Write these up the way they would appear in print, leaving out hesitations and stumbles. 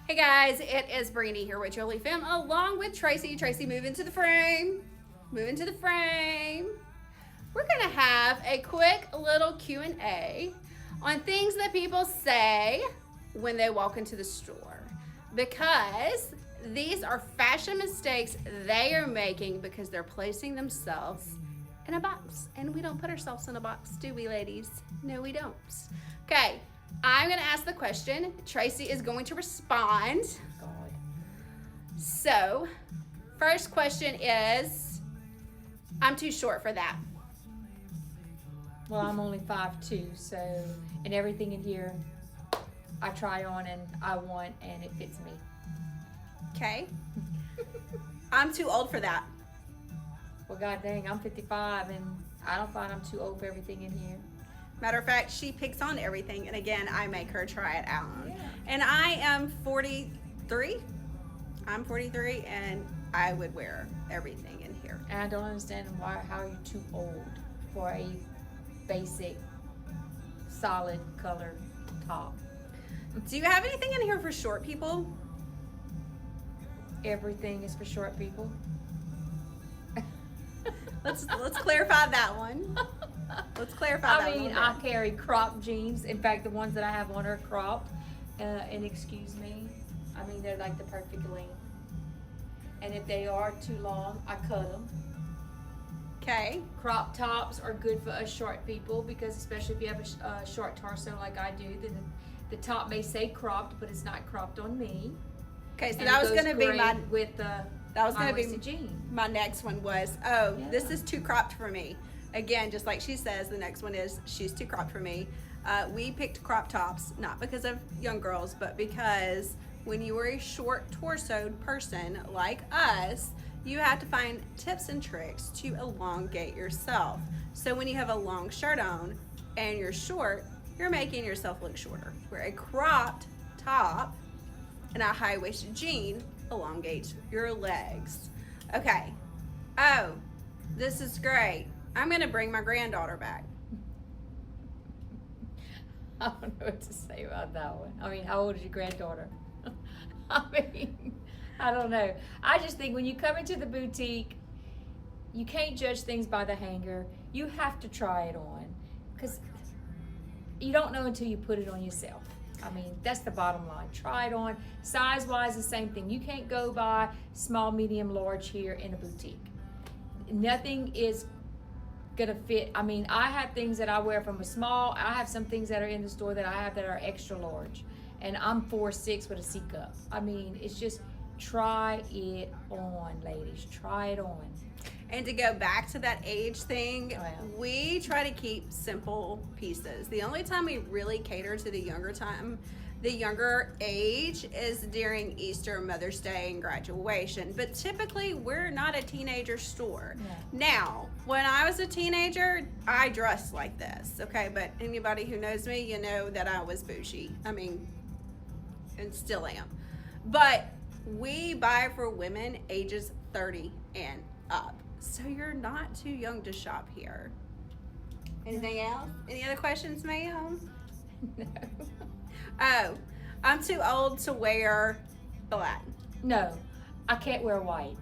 Hey guys, it is Brandy here with Jolie Femme along with Tracy. Tracy, move into the frame. Move into the frame. We're gonna have a quick little Q&A on things that people say when they walk into the store, because these are fashion mistakes they are making because they're placing themselves in a box, and we don't put ourselves in a box, do we, ladies? No, we don't. Okay, I'm gonna ask the question. Tracy is going to respond. God. So, first question is, I'm too short for that. Well, I'm only 5'2", so, and everything in here I try on and I want and it fits me. Okay. I'm too old for that. Well, god dang, I'm 55 and I don't find I'm too old for everything in here. Matter of fact, she picks on everything, and again, I make her try it out. Yeah. And I am 43. I'm 43, and I would wear everything in here. And I don't understand how you're too old for a basic, solid color top. Do you have anything in here for short people? Everything is for short people. Let's clarify that one. Let's clarify that I mean, one. I carry cropped jeans. In fact, the ones that I have on are cropped. And excuse me, I mean, they're like the perfect length. And if they are too long, I cut them. Okay. Crop tops are good for us short people because, especially if you have a short torso like I do, then the top may say cropped, but it's not cropped on me. Okay, so And that it was goes going to be great my with the that was going to high-waisted be jean. my next one was, this is too cropped for me. Again, just like she says, the next one is she's too cropped for me. We picked crop tops not because of young girls, but because when you are a short torsoed person like us, you have to find tips and tricks to elongate yourself. So when you have a long shirt on and you're short, you're making yourself look shorter. Where a cropped top and a high-waisted jean elongates your legs. Okay. Oh, this is great. I'm gonna bring my granddaughter back. I don't know what to say about that one. I mean, how old is your granddaughter? I mean, I don't know. I just think when you come into the boutique, you can't judge things by the hanger. You have to try it on because you don't know until you put it on yourself. I mean, that's the bottom line. Try it on. Size-wise, the same thing. You can't go by small, medium, large here in a boutique. Nothing is gonna fit. I mean, I have things that I wear from a small. I have some things that are in the store that I have that are extra large, and I'm 4'6" with a C cup. I mean, it's just try it on, ladies. Try it on. And to go back to that age thing, Oh, yeah. we try to keep simple pieces. The only time we really cater to the younger age is during Easter, Mother's Day, and graduation. But typically, we're not a teenager store. No. Now, when I was a teenager, I dressed like this, okay? But anybody who knows me, you know that I was bougie. I mean, and still am. But we buy for women ages 30 and up. So you're not too young to shop here. Anything else? Any other questions, ma'am? No. Oh, I'm too old to wear black. No, I can't wear white.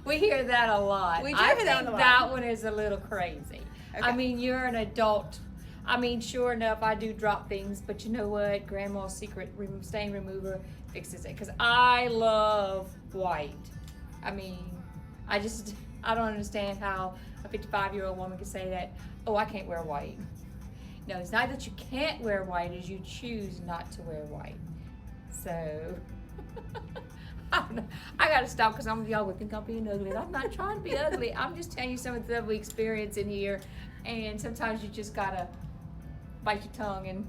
We hear that a lot. We do I hear that think a lot. that one is a little crazy. Okay. I mean, you're an adult. I mean, sure enough, I do drop things, but you know what? Grandma's secret stain remover fixes it. Because I love white. I mean, I don't understand how a 55-year-old woman can say that, oh, I can't wear white. No, it's not that you can't wear white, it's you choose not to wear white. So, I gotta stop because some of y'all would think I'm being ugly. I'm not trying to be ugly. I'm just telling you some of the stuff we experience in here. And sometimes you just gotta bite your tongue and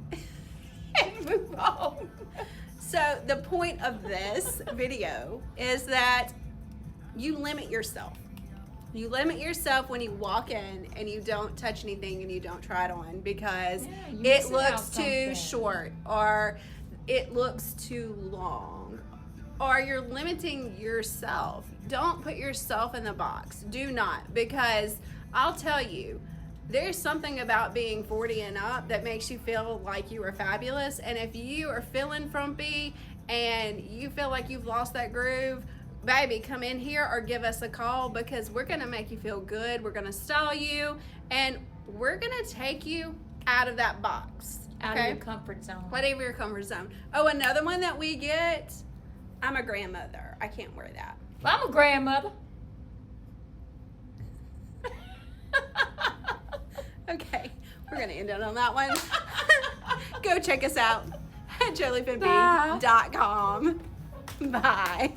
move on. So the point of this video is that you limit yourself. You limit yourself when you walk in and you don't touch anything and you don't try it on because Yeah, you it missing out looks too something. short or it looks too long or you're limiting yourself. Don't put yourself in the box. Do not, because I'll tell you, there's something about being 40 and up that makes you feel like you are fabulous. And if you are feeling frumpy and you feel like you've lost that groove, baby, come in here or give us a call, because we're going to make you feel good. We're going to style you, and we're going to take you out of that box. Out of your comfort zone. Whatever your comfort zone. Oh, another one that we get, I'm a grandmother. I can't wear that. Well, I'm a grandmother. Okay, we're going to end it on that one. Go check us out at joliefemmeb.com. Bye.